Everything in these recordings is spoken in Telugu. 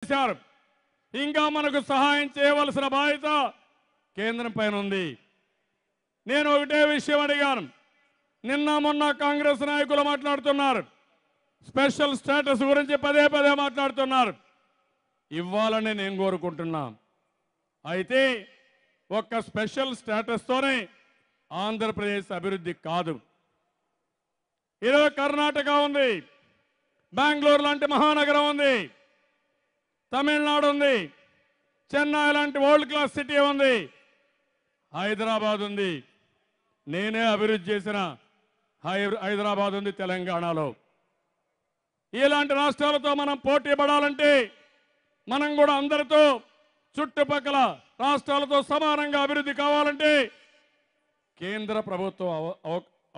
చేశారు. ఇంకా మనకు సహాయం చేయవలసిన బాధ్యత కేంద్రం పైన ఉంది. నేను ఒకటే విషయం అడిగాను. నిన్న మొన్న కాంగ్రెస్ నాయకులు మాట్లాడుతున్నారు, స్పెషల్ స్టేటస్ గురించి పదే పదే మాట్లాడుతున్నారు. ఇవ్వాలని నేను కోరుకుంటున్నా. అయితే ఒక్క స్పెషల్ స్టేటస్తోనే ఆంధ్రప్రదేశ్ అభివృద్ధి కాదు. ఈరోజు కర్ణాటక ఉంది, బెంగళూరు లాంటి మహానగరం ఉంది, తమిళనాడు ఉంది, చెన్నై లాంటి వరల్డ్ క్లాస్ సిటీ ఉంది, హైదరాబాద్ ఉంది. నేనే అభివృద్ధి చేసిన హైదరాబాద్ ఉంది తెలంగాణలో. ఇలాంటి రాష్ట్రాలతో మనం పోటీ పడాలంటే మనం కూడా అందరితో చుట్టుపక్కల రాష్ట్రాలతో సమానంగా అభివృద్ధి కావాలంటే కేంద్ర ప్రభుత్వం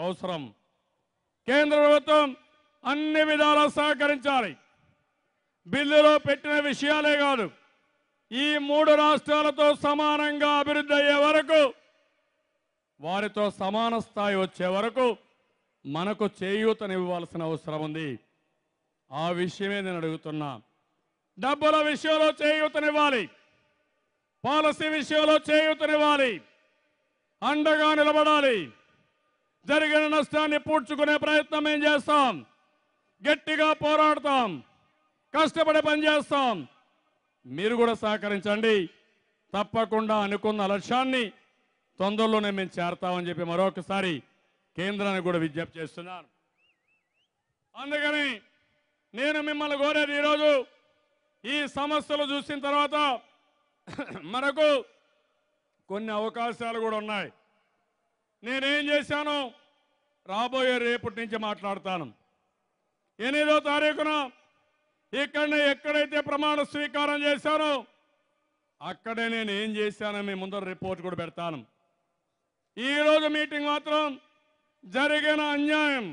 అవసరం. కేంద్ర ప్రభుత్వం అన్ని విధాలా సహకరించాలి. బిల్లులో పెట్టిన విషయాలే కాదు, ఈ 3 రాష్ట్రాలతో సమానంగా అభివృద్ధి అయ్యే వరకు, వారితో సమాన స్థాయి వచ్చే వరకు మనకు చేయూతనివ్వాల్సిన అవసరం ఉంది. ఆ విషయమే నేను అడుగుతున్నా. డబ్బుల విషయంలో చేయూతనివ్వాలి, పాలసీ విషయంలో చేయూతనివ్వాలి, అండగా నిలబడాలి. జరిగిన నష్టాన్ని పూడ్చుకునే ప్రయత్నం ఏం చేస్తాం, గట్టిగా పోరాడతాం, కష్టపడి పనిచేస్తాం. మీరు కూడా సహకరించండి. తప్పకుండా అనుకున్న లక్ష్యాన్ని తొందరలోనే మేము చేరతామని చెప్పి మరొకసారి కేంద్రానికి కూడా విజ్ఞప్తి చేస్తున్నాను. అందుకని నేను మిమ్మల్ని కోరేది, ఈరోజు ఈ సమస్యలు చూసిన తర్వాత మనకు కొన్ని అవకాశాలు కూడా ఉన్నాయి. నేనేం చేశాను రాబోయే రేపటి నుంచి మాట్లాడతాను. 8వ తారీఖున ఇక్కడనే ఎక్కడైతే ప్రమాణ స్వీకారం చేశానో అక్కడే నేను ఏం చేశానో మీ ముందర రిపోర్ట్ కూడా పెడతాను. ఈరోజు మీటింగ్ మాత్రం జరిగిన అన్యాయం,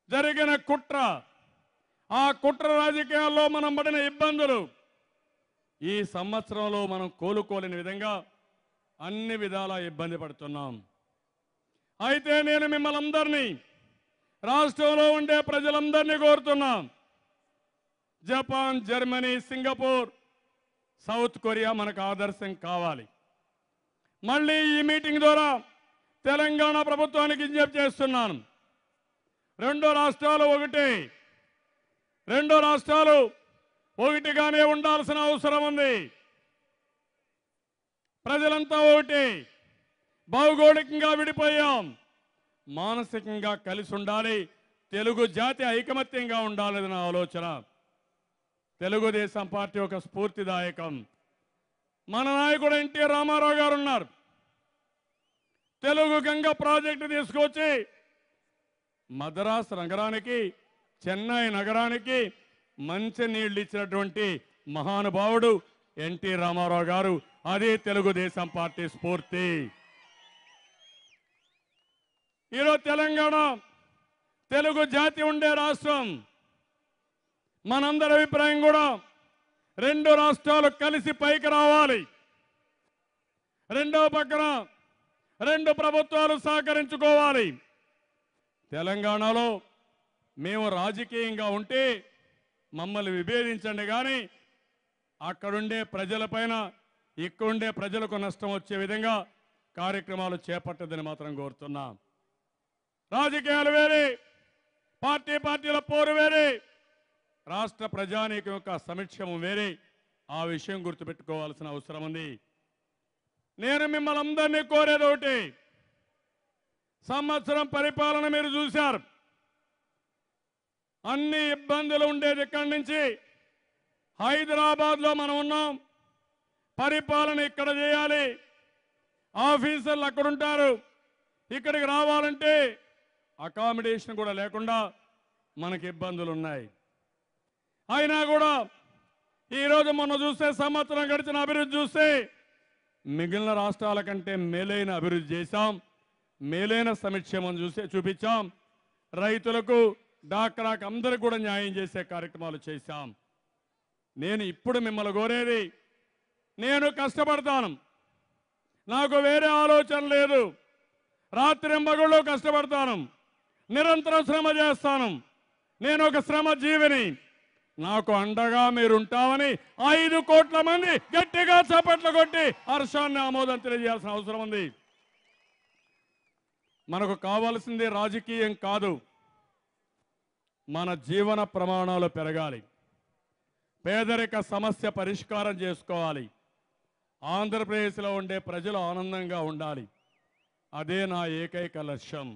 జరిగిన కుట్ర, ఆ కుట్ర రాజకీయాల్లో మనం పడిన ఇబ్బందులు, ఈ సంవత్సరంలో మనం కోలుకోలేని విధంగా అన్ని విధాలా ఇబ్బంది పడుతున్నాం. అయితే నేను మిమ్మల్ని అందరినీ, రాష్ట్రంలో ఉండే ప్రజలందరినీ కోరుతున్నాం. Japan, Germany, Singapore, south Korea మనకు ఆదర్శం కావాలి. మళ్ళీ ఈ మీటింగ్ ద్వారా తెలంగాణ ప్రభుత్వానికి విజ్ఞప్తి చేస్తున్నాను. 2 రాష్ట్రాలు ఒకటే, 2 రాష్ట్రాలు ఒకటిగానే ఉండాల్సిన అవసరం ఉంది. ప్రజలంతా ఒకటి, భౌగోళికంగా విడిపోయాం, మానసికంగా కలిసి ఉండాలి. తెలుగు జాతి ఐకమత్యంగా ఉండాలనే నా ఆలోచన. తెలుగుదేశం పార్టీ ఒక స్ఫూర్తిదాయకం. మన నాయకుడు ఎన్టీ రామారావు గారు ఉన్నారు. తెలుగు గంగ ప్రాజెక్టు తీసుకొచ్చి మద్రాసు నగరానికి, చెన్నై నగరానికి మంచి నీళ్లు ఇచ్చినటువంటి మహానుభావుడు ఎన్టీ రామారావు గారు. అదే తెలుగుదేశం పార్టీ స్ఫూర్తి. ఈరోజు తెలంగాణ తెలుగు జాతి ఉండే రాష్ట్రం. మనందరి అభిప్రాయం కూడా 2 రాష్ట్రాలు కలిసి పైకి రావాలి. రెండో పక్కన 2 ప్రభుత్వాలు సహకరించుకోవాలి. తెలంగాణలో మేము రాజకీయంగా ఉంటే మమ్మల్ని విభేదించండి, కానీ అక్కడుండే ప్రజలపైన ఇక్కడుండే ప్రజలకు నష్టం వచ్చే విధంగా కార్యక్రమాలు చేపట్టదని మాత్రం కోరుతున్నాం. రాజకీయాలు వేరే, పార్టీల పోరు వేరే, రాష్ట్ర ప్రజానీకం యొక్క సంక్షేమం వేరే. ఆ విషయం గుర్తుపెట్టుకోవాల్సిన అవసరం ఉంది. నేను మిమ్మల్ని అందరినీ కోరేది ఒకటి. సంవత్సరం పరిపాలన మీరు చూశారు. అన్ని ఇబ్బందులు ఉండేది ఇక్కడి నుంచి. హైదరాబాద్లో మనం ఉన్నాం, పరిపాలన ఇక్కడ చేయాలి, ఆఫీసర్లు అక్కడ ఉంటారు. ఇక్కడికి రావాలంటే అకామిడేషన్ కూడా లేకుండా మనకి ఇబ్బందులు ఉన్నాయి. అయినా కూడా ఈరోజు మొన్న చూస్తే, సంవత్సరం గడిచిన అభివృద్ధి చూస్తే మిగిలిన రాష్ట్రాల కంటే మేలైన అభివృద్ధి చేశాం, మేలైన సంక్షేమం చూపించాం. రైతులకు, డాక్రాకు అందరికీ కూడా న్యాయం చేసే కార్యక్రమాలు చేశాం. నేను ఇప్పుడు మిమ్మల్ని కోరేది, నేను కష్టపడతాను, నాకు వేరే ఆలోచన లేదు. రాత్రింబగళ్ళు కష్టపడతాను, నిరంతరం శ్రమ చేస్తాను. నేను ఒక శ్రమ జీవిని. నాకు అండగా మీరుంటామని 5 కోట్ల మంది గట్టిగా చప్పట్లు కొట్టి హర్షాన్ని ఆమోదం తెలియజేయాల్సిన అవసరం ఉంది. మనకు కావాల్సింది రాజకీయం కాదు, మన జీవన ప్రమాణాలు పెరగాలి, పేదరిక సమస్య పరిష్కారం చేసుకోవాలి, ఆంధ్రప్రదేశ్లో ఉండే ప్రజలు ఆనందంగా ఉండాలి. అదే నా ఏకైక లక్ష్యం.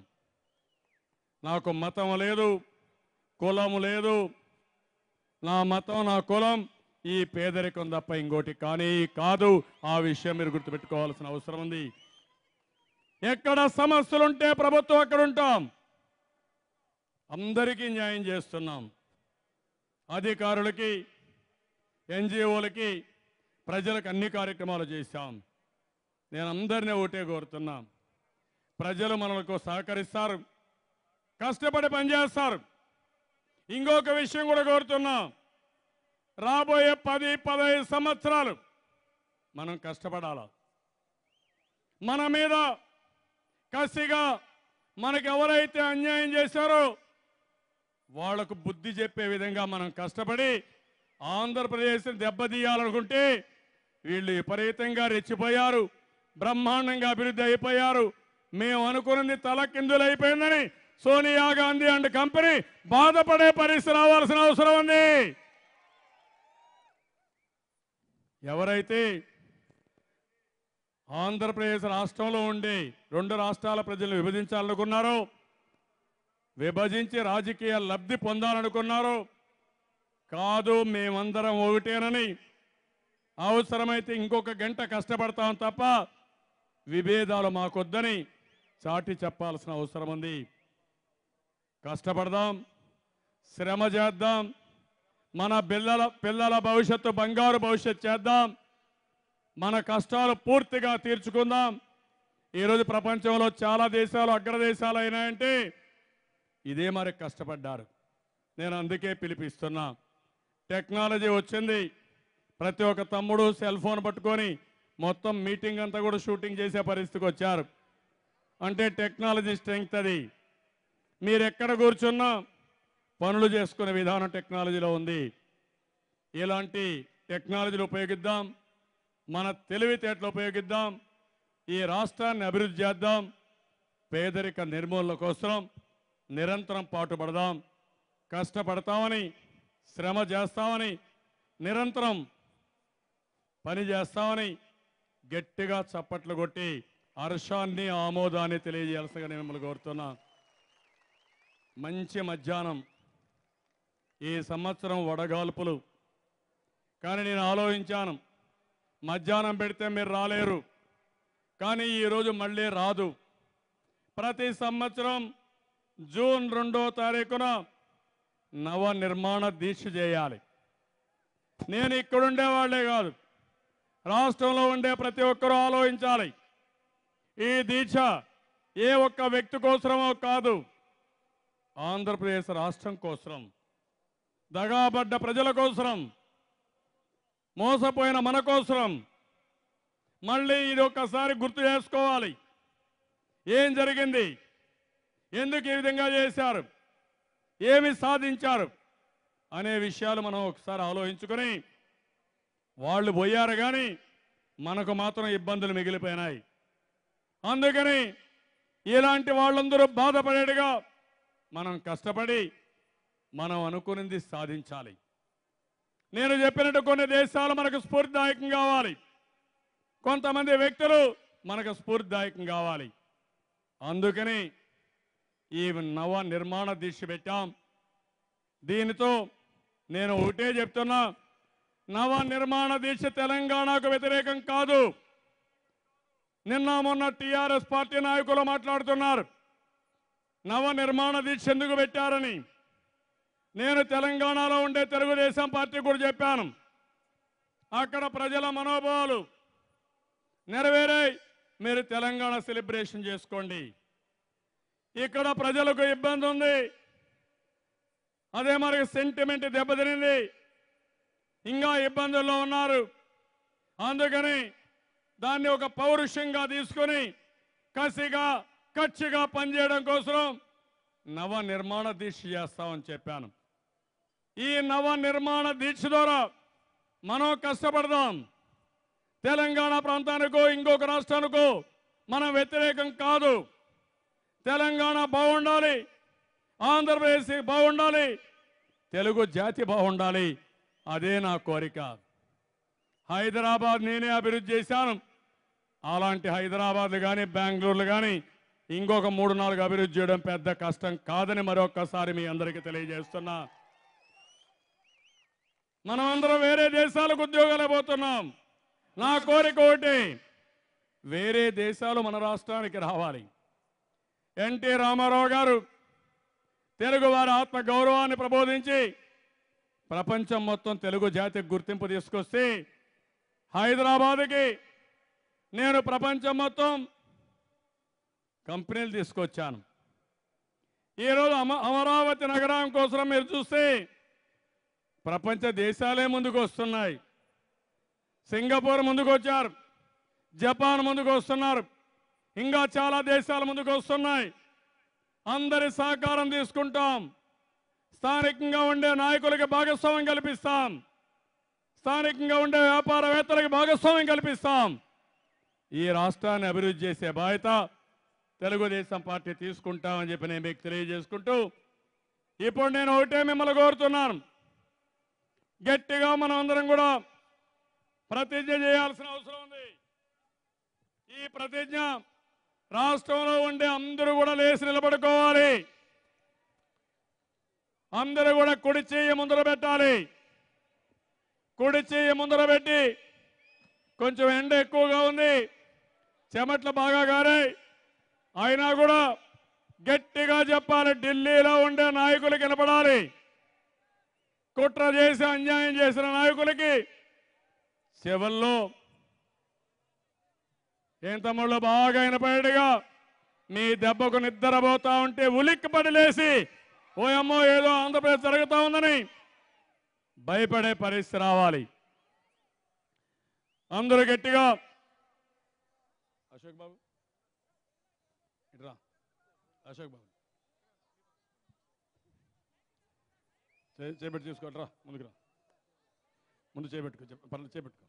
నాకు మతం లేదు, కులం లేదు. నా మతం, నా కులం ఈ పేదరికం తప్ప ఇంకోటి కానీ కాదు. ఆ విషయం మీరు గుర్తుపెట్టుకోవాల్సిన అవసరం ఉంది. ఎక్కడ సమస్యలుంటే ప్రభుత్వం అక్కడ ఉంటాం. అందరికీ న్యాయం చేస్తున్నాం. అధికారులకి, ఎన్జిఓలకి, ప్రజలకు అన్ని కార్యక్రమాలు చేశాం. నేను అందరినీ ఒకటే కోరుతున్నా, ప్రజలు మనకు సహకరిస్తారు, కష్టపడి పనిచేస్తారు. ఇంకొక విషయం కూడా కోరుతున్నా, రాబోయే 10-15 సంవత్సరాలు మనం కష్టపడాలి. మన మీద కసిగా మనకు ఎవరైతే అన్యాయం చేశారో వాళ్లకు బుద్ధి చెప్పే విధంగా మనం కష్టపడి ఆంధ్రప్రదేశ్ని దెబ్బతీయాలనుకుంటే వీళ్ళు విపరీతంగా రెచ్చిపోయారు, బ్రహ్మాండంగా అభివృద్ధి అయిపోయారు. మేము అనుకున్నది తలకిందులైపోయిందని సోనియా గాంధీ అండ్ కంపెనీ బాధపడే పరిస్థితి రావాల్సిన అవసరం ఉంది. ఎవరైతే ఆంధ్రప్రదేశ్ రాష్ట్రంలో ఉండి 2 రాష్ట్రాల ప్రజలను విభజించాలనుకున్నారో, విభజించి రాజకీయ లబ్ధి పొందాలనుకున్నారో, కాదు మేమందరం ఒకటేనని, అవసరమైతే ఇంకొక గంట కష్టపడతాం తప్ప విభేదాలు మాకొద్దని చాటి చెప్పాల్సిన అవసరం ఉంది. కష్టపడదాం, శ్రమ చేద్దాం, మన పిల్లల భవిష్యత్తు బంగారు భవిష్యత్తు చేద్దాం, మన కష్టాలు పూర్తిగా తీర్చుకుందాం. ఈరోజు ప్రపంచంలో చాలా దేశాలు అగ్రదేశాలు అయినాయంటే ఇదే మరి కష్టపడ్డారు. నేను అందుకే పిలిపిస్తున్నా. టెక్నాలజీ వచ్చింది, ప్రతి ఒక్క తమ్ముడు సెల్ ఫోన్ పట్టుకొని మొత్తం మీటింగ్ అంతా కూడా షూటింగ్ చేసే పరిస్థితికి వచ్చారు. అంటే టెక్నాలజీ స్ట్రెంగ్త్ అది. మీరు ఎక్కడ కూర్చున్నా పనులు చేసుకునే విధానం టెక్నాలజీలో ఉంది. ఇలాంటి టెక్నాలజీలు ఉపయోగిద్దాం, మన తెలివితేటలు ఉపయోగిద్దాం, ఈ రాష్ట్రాన్ని అభివృద్ధి చేద్దాం. పేదరిక నిర్మూలన కోసం నిరంతరం పాటుపడదాం. కష్టపడతామని, శ్రమ చేస్తామని, నిరంతరం పని చేస్తామని గట్టిగా చప్పట్లు కొట్టి హర్షాన్ని ఆమోదాన్ని తెలియజేయాల్సిందిగా నేను మిమ్మల్ని కోరుతున్నా. మంచి మధ్యాహ్నం, ఈ సంవత్సరం వడగాల్పులు. కానీ నేను ఆలోచించాను, మధ్యాహ్నం పెడితే మీరు రాలేరు, కానీ ఈరోజు మళ్ళీ రాదు. ప్రతి సంవత్సరం జూన్ 2వ తారీఖున నవ నిర్మాణ దీక్ష చేయాలి. నేను ఇక్కడుండే వాళ్ళే కాదు, రాష్ట్రంలో ఉండే ప్రతి ఒక్కరూ ఆలోచించాలి. ఈ దీక్ష ఏ ఒక్క వ్యక్తి కోసమో కాదు, ఆంధ్రప్రదేశ్ రాష్ట్రం కోసం, దగాబడ్డ ప్రజల కోసం, మోసపోయిన మన కోసం. మళ్ళీ ఇది ఒక్కసారి గుర్తు చేసుకోవాలి. ఏం జరిగింది, ఎందుకు ఈ విధంగా చేశారు, ఏమి సాధించారు అనే విషయాలు మనం ఒకసారి ఆలోచించుకొని, వాళ్ళు పోయారు కానీ మనకు మాత్రం ఇబ్బందులు మిగిలిపోయినాయి. అందుకని ఇలాంటి వాళ్ళందరూ బాధపడేట్టుగా మనం కష్టపడి మనం అనుకున్నది సాధించాలి. నేను చెప్పినట్టు కొన్ని దేశాలు మనకు స్ఫూర్తిదాయకం కావాలి, కొంతమంది వ్యక్తులు మనకు స్ఫూర్తిదాయకం కావాలి. అందుకని ఈ నవ నిర్మాణ దీక్ష పెట్టాం. దీనితో నేను ఒకటే చెప్తున్నా, నవ నిర్మాణ దీక్ష తెలంగాణకు వ్యతిరేకం కాదు. నిన్న మొన్న టీఆర్ఎస్ పార్టీ నాయకులు మాట్లాడుతున్నారు నవ నిర్మాణ దీక్ష ఎందుకు పెట్టారని. నేను తెలంగాణలో ఉండే తెలుగుదేశం పార్టీ కూడా చెప్పాను, అక్కడ ప్రజల మనోభావాలు నెరవేరాయి, మీరు తెలంగాణ సెలబ్రేషన్ చేసుకోండి. ఇక్కడ ప్రజలకు ఇబ్బంది ఉంది, అదే మరి సెంటిమెంట్ దెబ్బతినింది, ఇంకా ఇబ్బందుల్లో ఉన్నారు. అందుకని దాన్ని ఒక పౌరుషంగా తీసుకొని కసిగా కచ్చిగా పనిచేయడం కోసం నవ నిర్మాణ దీక్ష చేస్తామని చెప్పాను. ఈ నవ నిర్మాణ దీక్ష ద్వారా మనం కష్టపడదాం. తెలంగాణ ప్రాంతానికో ఇంకొక రాష్ట్రానికో మనం వ్యతిరేకం కాదు. తెలంగాణ బాగుండాలి, ఆంధ్రప్రదేశ్ బాగుండాలి, తెలుగు జాతి బాగుండాలి. అదే నా కోరిక. హైదరాబాద్ నేనే అభివృద్ధి చేశాను. అలాంటి హైదరాబాద్ కానీ బెంగళూరులు కానీ ఇంకొక 3-4 అభివృద్ధి చేయడం పెద్ద కష్టం కాదని మరొక్కసారి మీ అందరికీ తెలియజేస్తున్నా. మనమందరం వేరే దేశాలకు ఉద్యోగాలు పోతున్నాం. నా కోరిక ఒకటి, వేరే దేశాలు మన రాష్ట్రానికి రావాలి. ఎన్టీ రామారావు గారు తెలుగు వారి ఆత్మ గౌరవాన్ని ప్రబోధించి ప్రపంచం మొత్తం తెలుగు జాతికి గుర్తింపు తీసుకొస్తే హైదరాబాద్కి నేను ప్రపంచం మొత్తం కంపెనీలు తీసుకొచ్చాను. ఈరోజు అమరావతి నగరం కోసం మీరు చూస్తే ప్రపంచ దేశాలే ముందుకు వస్తున్నాయి. సింగపూర్ ముందుకు వచ్చారు, జపాన్ ముందుకు వస్తున్నారు, ఇంకా చాలా దేశాలు ముందుకు వస్తున్నాయి. అందరి సహకారం తీసుకుంటాం. స్థానికంగా ఉండే నాయకులకి భాగస్వామ్యం కల్పిస్తాం. స్థానికంగా ఉండే వ్యాపారవేత్తలకి భాగస్వామ్యం కల్పిస్తాం. ఈ రాష్ట్రాన్ని అభివృద్ధి చేసే బాధ్యత తెలుగుదేశం పార్టీ తీసుకుంటామని చెప్పి నేను మీకు తెలియజేసుకుంటూ, ఇప్పుడు నేను ఒకటే మిమ్మల్ని కోరుతున్నాను, గట్టిగా మనం అందరం కూడా ప్రతిజ్ఞ చేయాల్సిన అవసరం ఉంది. ఈ ప్రతిజ్ఞ రాష్ట్రంలో ఉండే అందరూ కూడా లేచి నిలబడుకోవాలి. అందరూ కూడా కుడి చెయ్యి ముందర పెట్టాలి. కుడి చెయ్యి ముందర పెట్టి, కొంచెం ఎండ ఎక్కువగా ఉంది, చెమట్లు బాగా గారాయి, అయినా కూడా గట్టిగా చెప్పాలి. ఢిల్లీలో ఉండే నాయకులకి నిలబడాలి. కుట్ర చేసి అన్యాయం చేసిన నాయకులకి చివల్లో ఏం తమ్ముళ్ళు బాగా వినపడేట్టుగా మీ దెబ్బకు నిద్రపోతా ఉంటే ఉలిక్కి పడి లేసి ఓయమ్మో ఏదో ఆంధ్రప్రదేశ్ జరుగుతూ ఉందని భయపడే పరిస్థితి రావాలి. అందరూ గట్టిగా అశోక్ బాబు ఇట్రా, అశోక్ బాబు చేపెట్టి తీసుకోరా, ముందుకు రా, ముందు చేపెట్టుకో, పర్లేదు చేపెట్టుకో.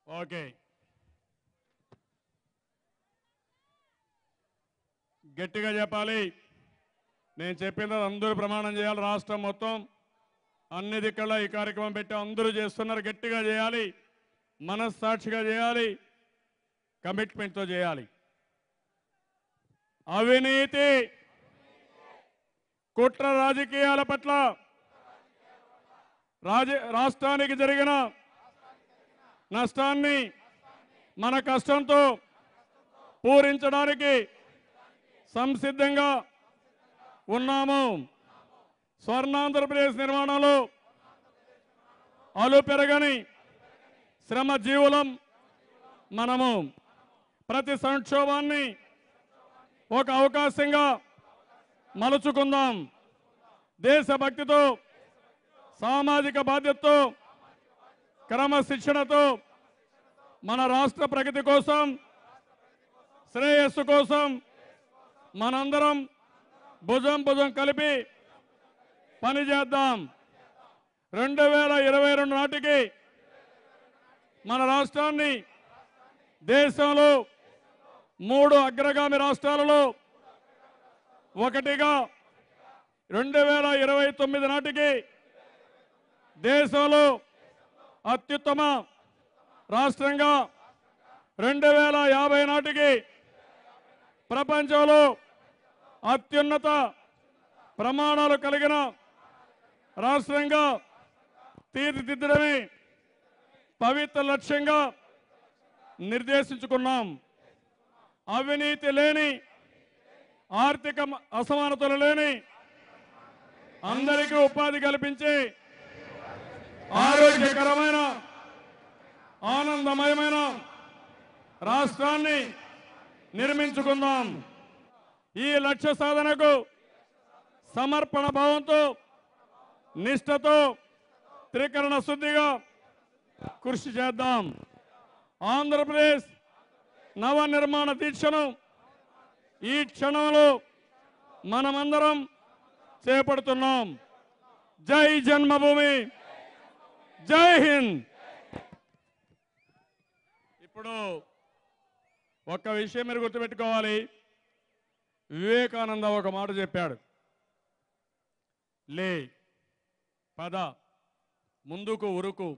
ఓకే, గట్టిగా చెప్పాలి. నేను చెప్పిన అందరూ ప్రమాణం చేయాలి. రాష్ట్రం మొత్తం అన్ని దిక్కుల్లో ఈ కార్యక్రమం పెట్టి అందరూ చేస్తున్నారు. గట్టిగా చేయాలి, మనస్సాక్షిగా చేయాలి, కమిట్మెంట్తో చేయాలి. అవినీతి కుట్ర రాజకీయాల పట్ల రాష్ట్రానికి జరిగిన నష్టాన్ని మన కష్టంతో పూరించడానికి సంసిద్ధంగా ఉన్నాము. స్వర్ణాంధ్రప్రదేశ్ నిర్మాణంలో అలు పెరగని శ్రమ జీవులం మనము. ప్రతి సంక్షోభాన్ని ఒక అవకాశంగా మలుచుకుందాం. దేశభక్తితో, సామాజిక బాధ్యతతో, క్రమశిక్షణతో మన రాష్ట్ర ప్రగతి కోసం, శ్రేయస్సు కోసం మనందరం భుజం భుజం కలిపి పనిచేద్దాం. 2022 నాటికి మన రాష్ట్రాన్ని దేశంలో 3 అగ్రగామి రాష్ట్రాలలో ఒకటిగా, 2029 నాటికి దేశంలో అత్యుత్తమ రాష్ట్రంగా, 2050 నాటికి ప్రపంచంలో అత్యున్నత ప్రమాణాలు కలిగిన రాష్ట్రంగా తీర్చిదిద్దడమే పవిత్ర లక్ష్యంగా నిర్దేశించుకున్నాం. అవినీతి లేని, ఆర్థిక అసమానతలు లేని, అందరికీ ఉపాధి కల్పించి ఆరోగ్యకరమైన, ఆనందమయమైన రాష్ట్రాన్ని నిర్మించుకుందాం. ఈ లక్ష్య సాధనకు సమర్పణ భావంతో, నిష్ఠతో, త్రికరణ శుద్ధిగా కృషి చేద్దాం. ఆంధ్రప్రదేశ్ నవ నిర్మాణ దీక్షను ఈ క్షణంలో మనమందరం చేపడుతున్నాం. జై జన్మభూమి, జై హింద్. ఇప్పుడు ఒక్క విషయం మీరు గుర్తుపెట్టుకోవాలి. వివేకానంద ఒక మాట చెప్పాడు, లే పద ముందుకు ఉరుకు,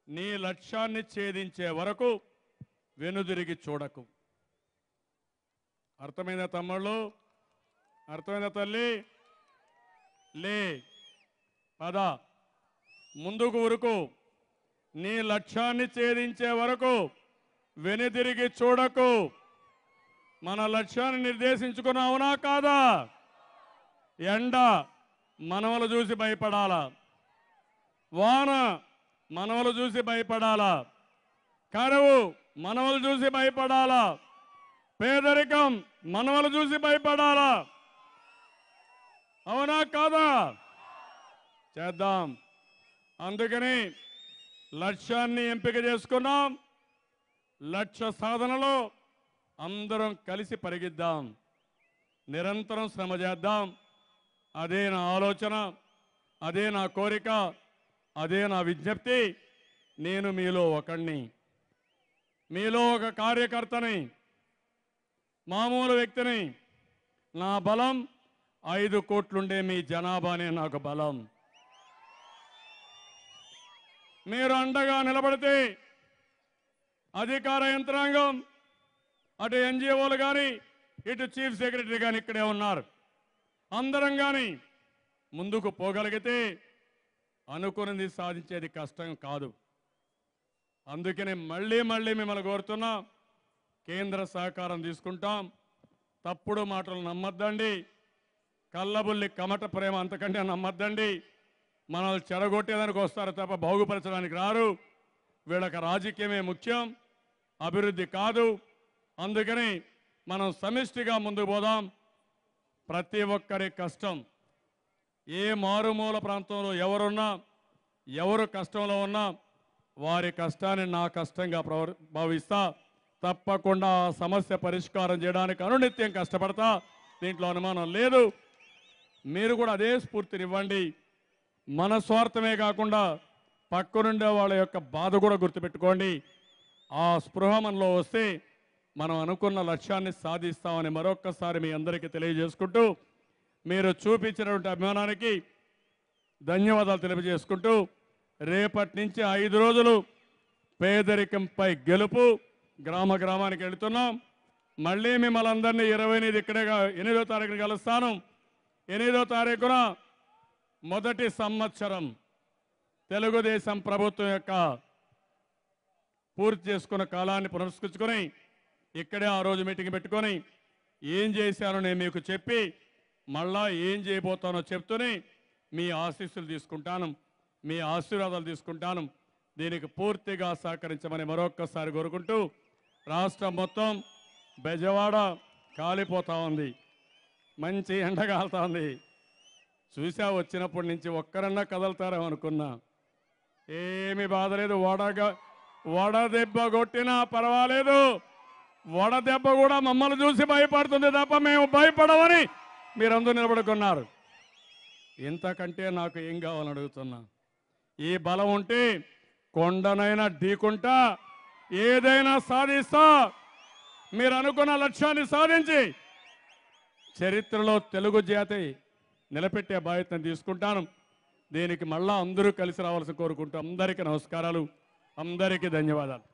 నీ లక్ష్యాన్ని ఛేదించే వరకు వెనుదిరిగి చూడకు. అర్థమైందా తమ్ముళ్ళు? అర్థమైందా తల్లి? లే పద ముందుకు ఉరుకు, నీ లక్ష్యాన్ని ఛేదించే వరకు వెనుదిరిగి చూడకు. మన లక్ష్యాన్ని నిర్దేశించుకున్నావునా కాదా? ఎండ మనవలు చూసి భయపడాలా, వాన మనవలు చూసి భయపడాలా, కరువు మనవలు చూసి భయపడాలా, పేదరికం మనవలు చూసి భయపడాలా? అవునా కాదా? చేద్దాం. అందుకని లక్ష్యాన్ని ఎంపిక చేసుకున్నాం. లక్ష్య సాధనలో అందరం కలిసి పరిగిద్దాం, నిరంతరం శ్రమ చేద్దాం. అదే నా ఆలోచన, అదే నా కోరిక, అదే నా విజ్ఞప్తి. నేను మీలో ఒకణ్ణి, మీలో ఒక కార్యకర్తని, మామూలు వ్యక్తిని. నా బలం 5 కోట్లుండే మీ జనాభానే నాకు బలం. మీరు అండగా నిలబడితే అధికార యంత్రాంగం, అటు ఎన్జిఓలు కానీ, ఇటు చీఫ్ సెక్రటరీ కానీ ఇక్కడే ఉన్నారు, అందరం కానీ ముందుకు పోగలిగితే అనుకున్నది సాధించేది కష్టం కాదు. అందుకని మళ్ళీ మిమ్మల్ని కోరుతున్నా, కేంద్ర సహకారం తీసుకుంటాం. తప్పుడు మాటలు నమ్మద్దండి, కళ్ళబుల్లి కమట ప్రేమ అంతకంటే నమ్మద్దండి. మనల్ని చెడగొట్టేదానికి వస్తారు తప్ప బాగుపరచడానికి రారు. వీళ్ళకి రాజకీయమే ముఖ్యం, అభివృద్ధి కాదు. అందుకని మనం సమిష్టిగా ముందుకు పోదాం. ప్రతి ఒక్కరి కష్టం, ఏ మారుమూల ప్రాంతంలో ఎవరున్నా, ఎవరు కష్టంలో ఉన్నా వారి కష్టాన్ని నా కష్టంగా భావిస్తా. తప్పకుండా ఆ సమస్య పరిష్కారం చేయడానికి అనునిత్యం కష్టపడతా, దీంట్లో అనుమానం లేదు. మీరు కూడా అదే స్ఫూర్తినివ్వండి. మన స్వార్థమే కాకుండా పక్కనుండే వాళ్ళ యొక్క బాధ కూడా గుర్తుపెట్టుకోండి. ఆ స్పృహ మనలో వస్తే మనం అనుకున్న లక్ష్యాన్ని సాధిస్తామని మరొక్కసారి మీ అందరికీ తెలియజేసుకుంటూ, మీరు చూపించినటువంటి అభిమానానికి ధన్యవాదాలు తెలియజేసుకుంటూ, రేపటి నుంచి 5 రోజులు పేదరికంపై గెలుపు గ్రామ గ్రామానికి వెళుతున్నాం. మళ్ళీ మిమ్మల్ని అందరినీ 28 ఇక్కడే 8వ తారీఖున కలుస్తాను. 8వ తారీఖున మొదటి సంవత్సరం తెలుగుదేశం ప్రభుత్వం యొక్క పూర్తి చేసుకున్న కాలాన్ని పునరుస్కరించుకొని ఇక్కడే ఆ రోజు మీటింగ్ పెట్టుకొని ఏం చేశానో నేను మీకు చెప్పి మళ్ళా ఏం చేయబోతానో చెప్తూనే మీ ఆశీస్సులు తీసుకుంటాను, మీ ఆశీర్వాదాలు తీసుకుంటాను. దీనికి పూర్తిగా సహకరించమని మరొక్కసారి కోరుకుంటూ, రాష్ట్రం మొత్తం బెజవాడ కాలిపోతా ఉంది, మంచి ఎండ కాలుతా ఉంది. చూసా వచ్చినప్పటి నుంచి ఒక్కరన్నా కదలుతారేమో అనుకున్నా. ఏమి బాధ లేదు, వడదెబ్బ కొట్టినా పర్వాలేదు. వడదెబ్బ కూడా మమ్మల్ని చూసి భయపడుతుంది తప్ప మేము భయపడమని మీరందరూ నిలబడుకున్నారు. ఇంతకంటే నాకు ఏం కావాలని అడుగుతున్నా. ఈ బలం ఉంటే కొండనైనా ఢీకుంటా, ఏదైనా సాధిస్తా. మీరు అనుకున్న లక్ష్యాన్ని సాధించి చరిత్రలో తెలుగు జాతి నిలబెట్టే బాధ్యతను తీసుకుంటాను. దీనికి మళ్ళా అందరూ కలిసి రావాల్సి కోరుకుంటూ అందరికీ నమస్కారాలు, అందరికీ ధన్యవాదాలు.